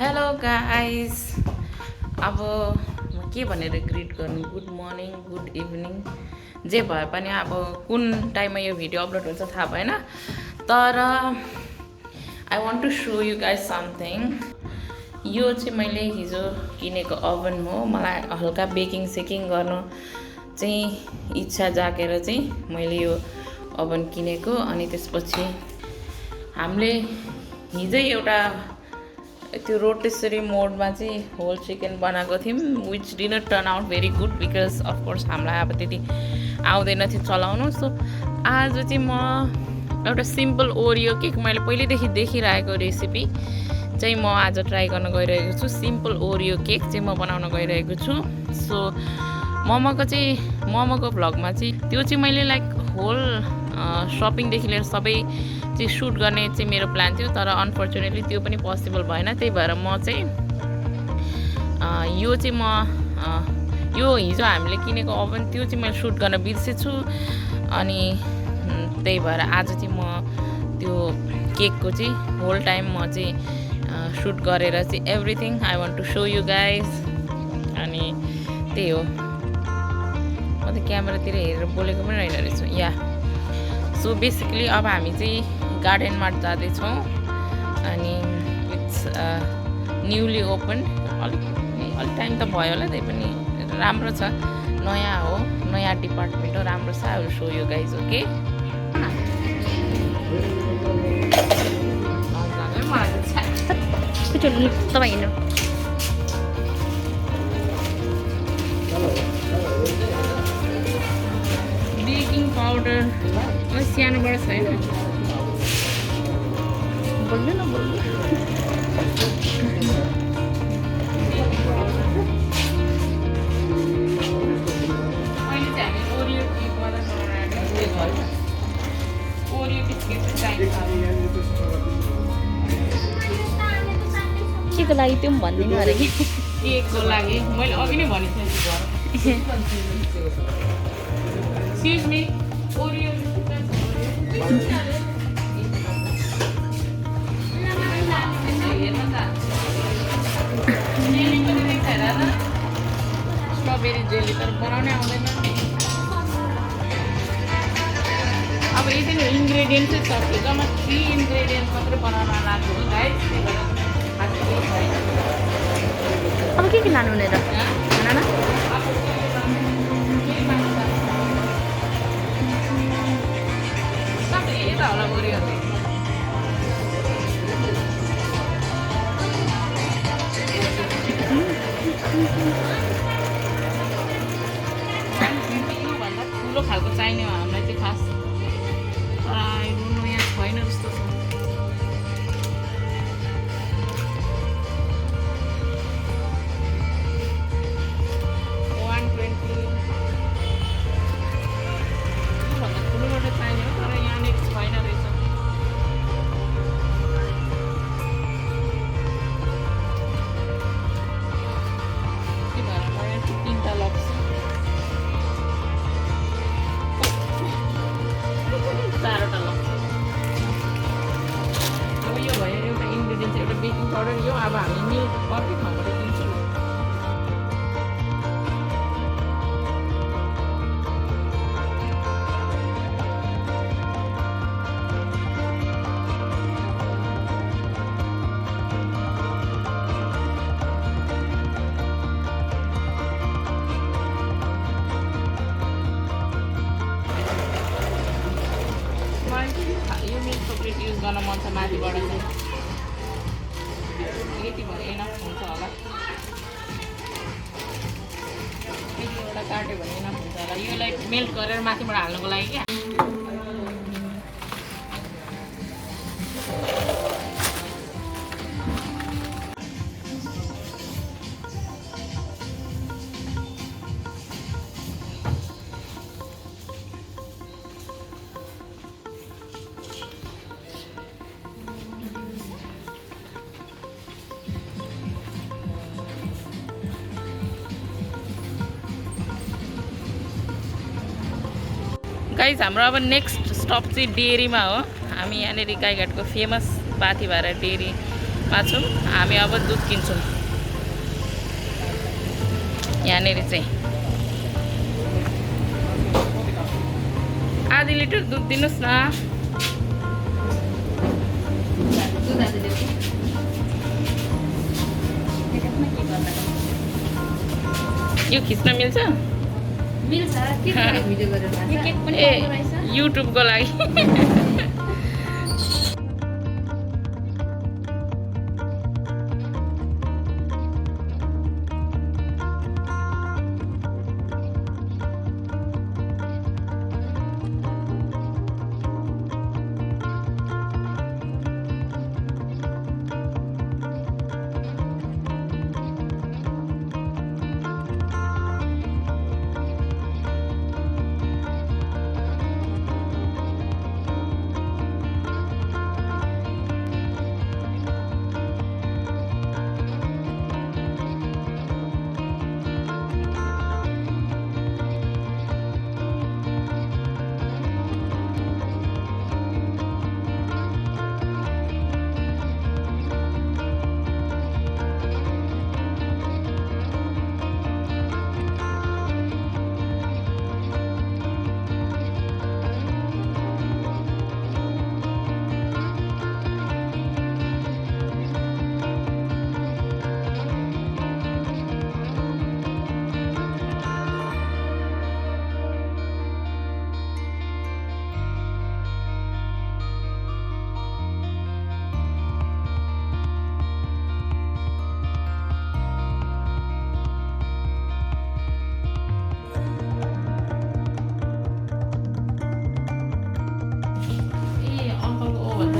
Hello guys. अब म के भनेर ग्रिट गर्नु, गुड मर्निङ गुड इभिनिङ जे भए पनि अब कुन टाइममा यो भिडियो अपलोड हुन्छ थाहा भएन, तर I want to show you guys something. यो चाहिँ मैले हिजो किनेको ओभन हो। मलाई हल्का बेकिङ सेकिङ गर्नु चाहिँ इच्छा जागेर चाहिँ मैले यो ओभन किनेको। अनि त्यसपछि हामीले हिजै एउटा त्यो रोटेसरी मोडमा चाहिँ होल चिकन बनाएको थियौँ, which didn't turn out very good because of course हामीलाई अब त्यति आउँदैन थियो चलाउनु। सो आज चाहिँ म एउटा सिम्पल ओरियो केक, मैले पहिल्यैदेखि देखिरहेको रेसिपी चाहिँ म आज ट्राई गर्न गइरहेको छु। सिम्पल ओरियो केक चाहिँ म बनाउन गइरहेको छु। सो मोमोको भ्लगमा चाहिँ त्यो चाहिँ मैले लाइक होल सपिङदेखि लिएर सबै चाहिँ सुट गर्ने चाहिँ मेरो प्लान थियो, तर अनफर्चुनेटली त्यो पनि पोसिबल भएन। त्यही भएर म चाहिँ यो हिजो हामीले किनेको ओभन त्यो चाहिँ मैले सुट गर्न बिर्सेछु। अनि त्यही भएर आज चाहिँ म त्यो केकको चाहिँ होल टाइम म चाहिँ सुट गरेर चाहिँ everything I want to show you guys. अनि त्यही हो, म त क्यामेरातिर हेरेर बोलेको पनि रहेन रहेछु या। सो बेसिकली अब हामी चाहिँ गार्डन मार्ट जाँदैछौँ अनि इट्स न्युली ओपन। अलिक टाइम त भयो होला, त्यही पनि राम्रो छ, नयाँ हो, नयाँ डिपार्टमेन्ट हो, राम्रो छ। I will so you guys. Okay, तपाईँ हिँड्नु बेकिङ पाउडर सानोबाट छैन, बोल्नु न बोल्नु। अहिले चाहिँ हामी ओरियो केक बनाएर ओरियो बिस्किट चाहिँ चाहिन्छ। के को लागि त्यो पनि भनिदिनु अरे कि केकको लागि मैले अघि नै भनेको थिएँ। एक्सक्युज मी, ओरियो जेली पनि रहेछ हेर न, स्ट्रबेरी जेली, तर बनाउनै आउँदैन। अब यति नै इन्ग्रेडियन्ट चाहिँ सक्यो, जम्मा 3 इन्ग्रेडियन्ट मात्रै बनाउन लाग्यो गाइस। त्यही भएर अब के लानु हुने र खाना न? यता होला ओरियो। योभन्दा ठुलो खालको चाहिने हो हामीलाई चाहिँ खास, तर आइडोन्ट नो यहाँ छैन जस्तो छ। बेकिङ पाउडर यो अब हामी मिल्क अर्कै ठाउँबाट किन्छौँ। मलाई यो मिल्क चक्लेट युज गर्न मन छ माथिबाट चाहिँ, यति भयो इनफ हुन्छ होला, यतिवटा काट्यो भने इनफ हुन्छ होला। योलाई मेल्ट गरेर माथिबाट हाल्नुको लागि क्या। गाइज हाम्रो अब नेक्स्ट स्टप चाहिँ डेरीमा हो। हामी यहाँनिर गाईघाटको फेमस पाथीभारा डेरी छौँ हामी अब दुध किन्छौँ यहाँनिर चाहिँ आधी लिटर दुध दिनुहोस् न यो खिच्न मिल्छ ए युट्युबको लागि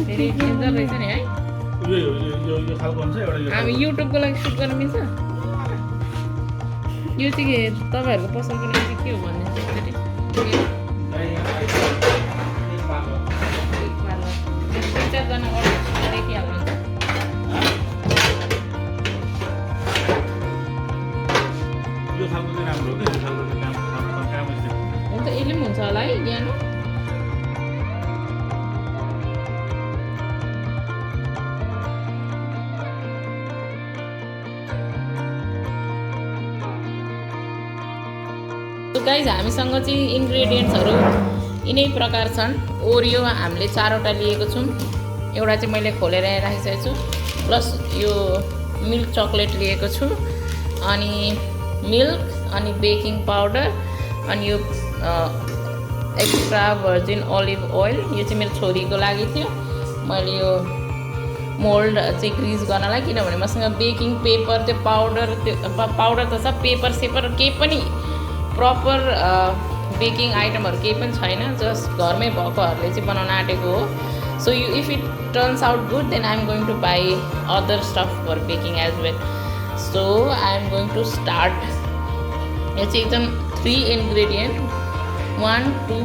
धेरै डेन्जर रहेछ नि है यो खालको हुन्छ एउटा यो हामी युट्युबको लागि सुट गर्न मिल्छ यो चाहिँ के तपाईँहरूको पसलको लागि चाहिँ के हो भन्ने चारजना देखिहाल्नुहुन्छ यो खालको चाहिँ राम्रो हो कि यो खालको चाहिँ काम हुन्छ यसले पनि हुन्छ होला है ज्ञान गाइज हामीसँग चाहिँ इन्ग्रेडियन्ट्सहरू यिनै प्रकार छन् ओरियो हामीले 4वटा लिएको छौँ एउटा चाहिँ मैले खोलेर राखिसकेको छु प्लस यो मिल्क चकलेट लिएको छु अनि मिल्क अनि बेकिङ पाउडर अनि यो एक्स्ट्रा भर्जिन अलिभ ओइल यो चाहिँ मेरो छोरीको लागि थियो मैले यो मोल्ड चाहिँ ग्रिज गर्नलाई किनभने मसँग बेकिङ पेपर त्यो पाउडर त छ पेपर सेपर केही पनि प्रपर बेकिङ आइटमहरू केही पनि छैन जस्ट घरमै भएकोहरूले चाहिँ बनाउन आँटेको हो so you if it turns out good then I am going to buy other stuff for baking as well so I am going to start यो चाहिँ एकदम 3 इन्ग्रेडियन्ट 1 2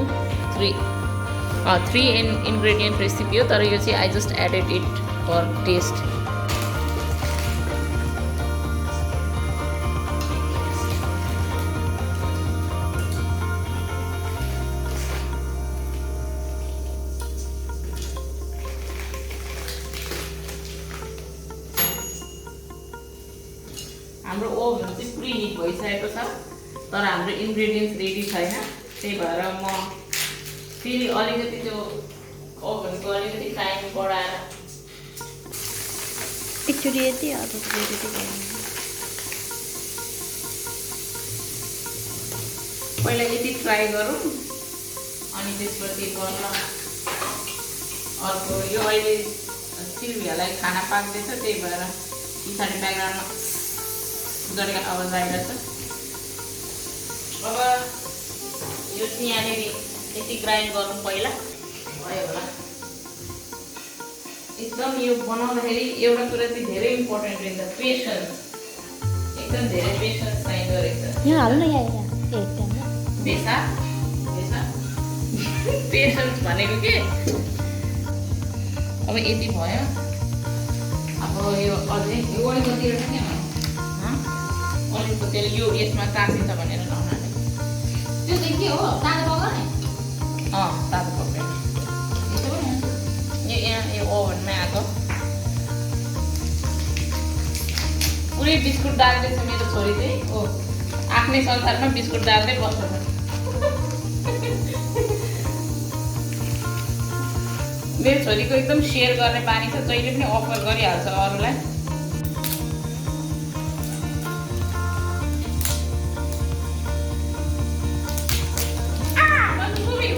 3 इन्ग्रेडियन्ट रेसिपी हो तर यो चाहिँ I just added it for taste हाम्रो oven चाहिँ preheat भइसकेको छ तर हाम्रो इन्ग्रेडियन्ट्स रेडी छैन त्यही भएर म फेरि अलिकति त्यो ओभनको अलिकति टाइम बढाएर एकचोटि यति पहिला यति ट्राई गरौँ अनि त्यसपछि गर्न अर्को यो अहिले सिल्भियालाई खाना पाक्दैछ त्यही भएर पछाडि ब्याकग्राउन्डमा गरेको आवाज आइरहेछ अब यो चाहिँ यहाँनिर यति ग्राइन्ड गरौँ पहिला भयो होला एकदम यो बनाउँदाखेरि एउटा कुरा चाहिँ धेरै इम्पोर्टेन्ट रहेछ पेसेन्स एकदम धेरै पेसेन्स चाहिँदो रहेछ यहाँ हाल्नु न यहाँ पेसेन्स भनेको के अब यति भयो अब यो अझै यो अलिकति अलिकको तेल यो यसमा काटिन्छ भनेर नहुनाले त्यो चाहिँ के हो तातो पकाउने तातो पकाउने यो यहाँ यो ओभनमा आएको पुरै बिस्कुट दाल्दैछ मेरो छोरी चाहिँ हो आफ्नै संसारमा बिस्कुट दाल्दै बस्छ मेरो छोरीको एकदम सेयर गर्ने बानी छ जहिले पनि अफर गरिहाल्छ अरूलाई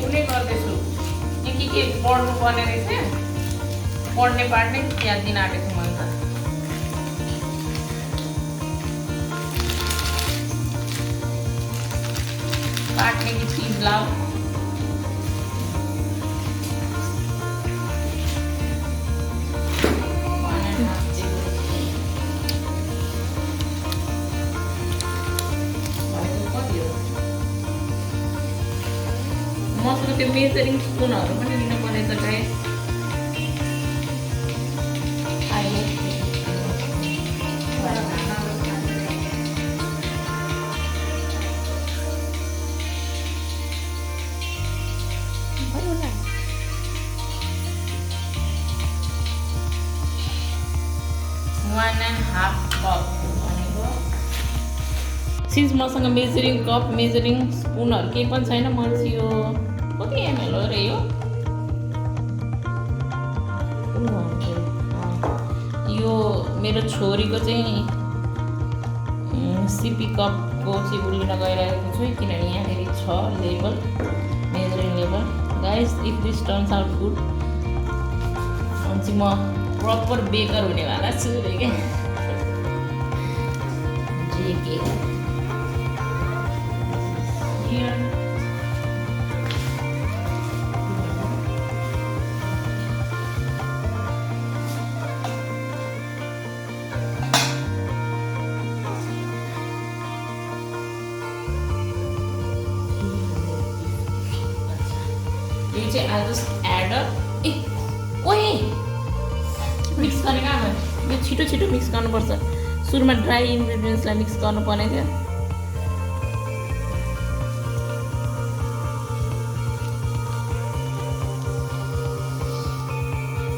हुने गर्दैछु के पढ्नु पर्ने रहेछ पढ्ने पार्ट नै याद दिन आँटेको छु मैले त काटने की चीज लाओ मसँग त्यो मेजरिङ स्पुनहरू पनि लिनु परेछ गाइस सिन्स मसँग मेजरिङ कप मेजरिङ स्पुनहरू केही पनि छैन म चाहिँ यो कति एमएल हो रे यो मेरो छोरीको चाहिँ सिपी कपको चाहिँ लिन गइरहेको छु किनभने यहाँनिर छ label measuring label guys if this turns out good अनि चाहिँ म प्रपर बेकर हुनेवाला छु रे क्या के I'll just add up. ओए मिक्स गर्ने काम हो यो छिटो छिटो मिक्स गर्नुपर्छ सुरुमा ड्राई इन्ग्रेडियन्ट्सलाई मिक्स गर्नुपर्ने थियो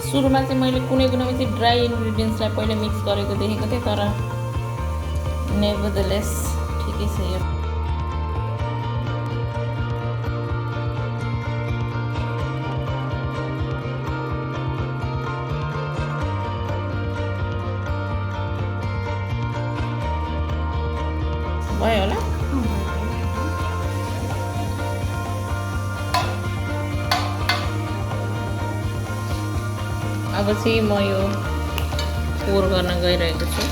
सुरुमा चाहिँ मैले कुनै चाहिँ ड्राई इन्ग्रेडियन्ट्सलाई पहिले मिक्स गरेको देखेको थिएँ तर नेभरदलेस ठिकै छ यो भयो होला अब चाहिँ म यो पोर गर्न गइरहेको छु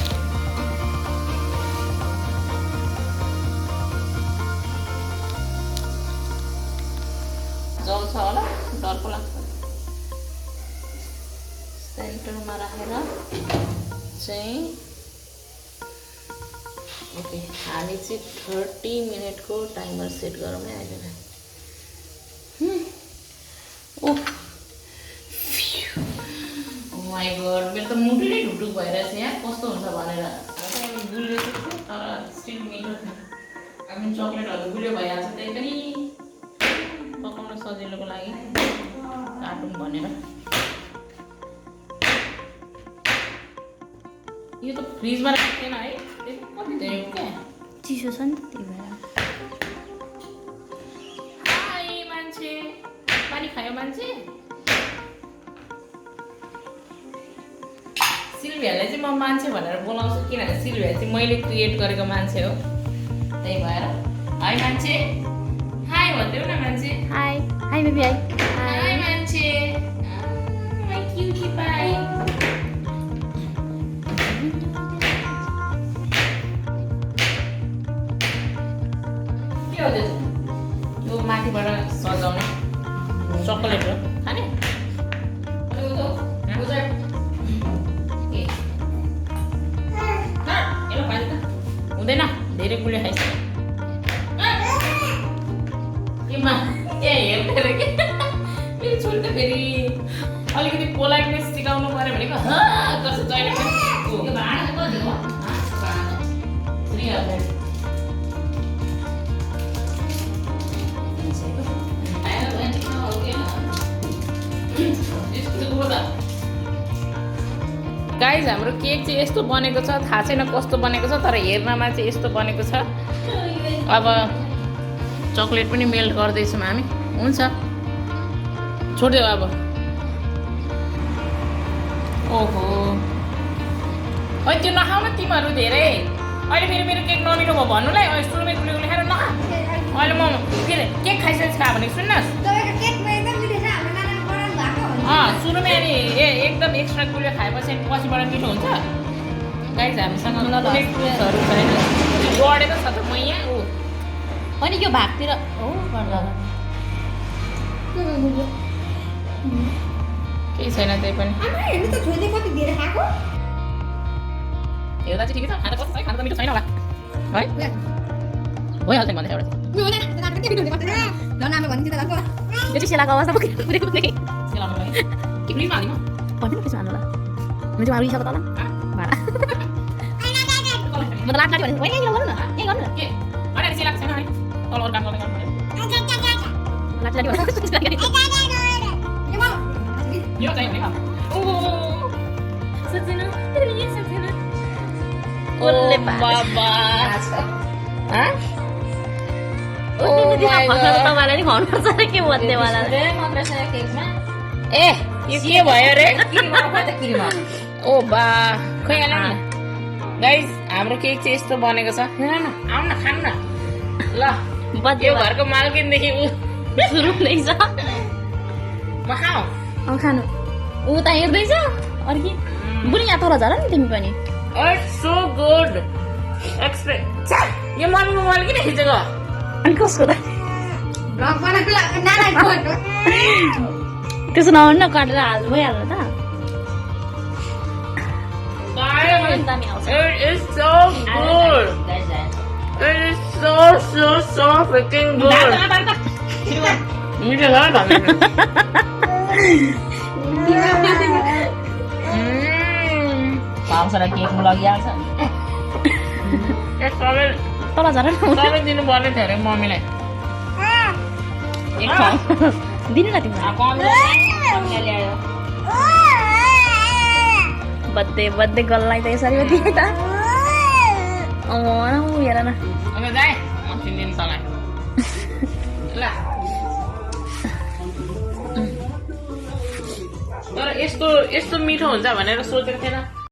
जल्छ होला डर पो लाग्छ सेन्टरमा राखेर चाहिँ ओके हामी चाहिँ 30 मिनटको टाइमर सेट गरौँ है अहिले माई गड मेरो त मुटु नै ढुकढुक भइरहेछ यहाँ कस्तो हुन्छ भनेर गुलियो तर स्टिल मिठो थियो हामी चक्लेटहरू गुलियो भइहाल्छ त्यही पनि पकाउन सजिलोको लागि काटौँ भनेर यो त फ्रिजमा राख्दैन है कति धेरै क्या चिसो छ नि त्यही भएर हाई मान्छे पानी खायो मान्छे सिल्भियालाई चाहिँ म मान्छे भनेर बोलाउँछु किनभने सिल्भिया चाहिँ मैले क्रिएट गरेको मान्छे हो त्यही भएर हाई मान्छे हाई भन्देऊ न मान्छे high high baby hi high मान्छे माई क्युटी पाई के हो त्यो माथिबाट सजाउने चकलेट हो खाने हुँदैन धेरै गुलियो खाइसक्यो ए हेर्दै रे के मेरो छोरी त फेरि अलिकति पोलाइटनेस सिकाउनु पर्यो भनेको कस्तो जहिले पनि भाडा कति हो 300 गाइस गाइस हाम्रो केक चाहिँ यस्तो बनेको छ, थाहा छैन कस्तो बनेको छ, तर हेर्नमा चाहिँ यस्तो बनेको छ। अब चक्लेट पनि मेल्ट गर्दैछौँ हामी। हुन्छ छोडिदेऊ अब। ओहो है त्यो नखाऊ न तिमीहरू धेरै। अहिले फेरि मेरो केक नमिठो भयो भन्नुलाई सुरुमै गुलियो खाएर नखा। अहिले म के अरे केक खाइसकेपछि खा भने सुन्नुहोस्। सुरुमै अनि एकदम एक्स्ट्रा गुलियो खाएपछि पछिबाट मिठो हुन्छ। गाइस हामीसँग कुनै फ्रुट्सहरू छैन, गढेको छ त म यहाँ। होइन यो भागतिर हो गर्दा केही छैन त्यही पनि। हेर्दा चाहिँ ठिकै छ, खाना कस्तो छ, खाना त मिठो छैन होला है, भइहाल्छ नि भन्दै एउटा यो चाहिँ सेलाको अवस्था सेलाउनु लागि के क्रिम हाल्दिनु भन्नु न त्यसो हाल्नु होला। म चाहिँ रिसाको तल भाडा म त लाट काट्यो भने होइन यहीँ गर्नु न, यहीँ गर्नु न। के अरे सेलाएको छैन है, तल अरू काम गर्दै गर्नु लाट काट्यो भने यो चाहिँ भने खा। सक्दैन तेरो यो सक्दैन ओ बाबा हाँ ओ माय गॉड तपाईँलाई नि खुवाउनुपर्छ रे के भन्नेवाला ए यो के भयो रे ओ बा खै आउनु न गाइस हाम्रो केक चाहिँ यस्तो बनेको छ। आउनु न खानु न ल। यो घरको मालकिनदेखि ऊ सुरु हुँदैछ। म खाऊ अब खानु ऊ त हेर्दैछ अर्की बुढी यहाँ तल झर नि तिमी पनि। इट्स सो गुड एक्सपेक्ट यो मम्मीको मैले किन खिचेको अनि कसको त त्यसो नभन्नु न काटेर हाल्नु भइहाल्नु त। It is so good. It is so freaking good. मिठो छ पाउँछ र केक लगिहाल्छ तल झर सबै दिनु पर्ने थियो अरे मम्मीलाई। दिनु न तिमीलाई बर्थडे गर्ललाई त यसरी दिए त हेर न अब जाए म चिन्दिन तँलाई ल। तर यस्तो मिठो हुन्छ भनेर सोचेको थिएन।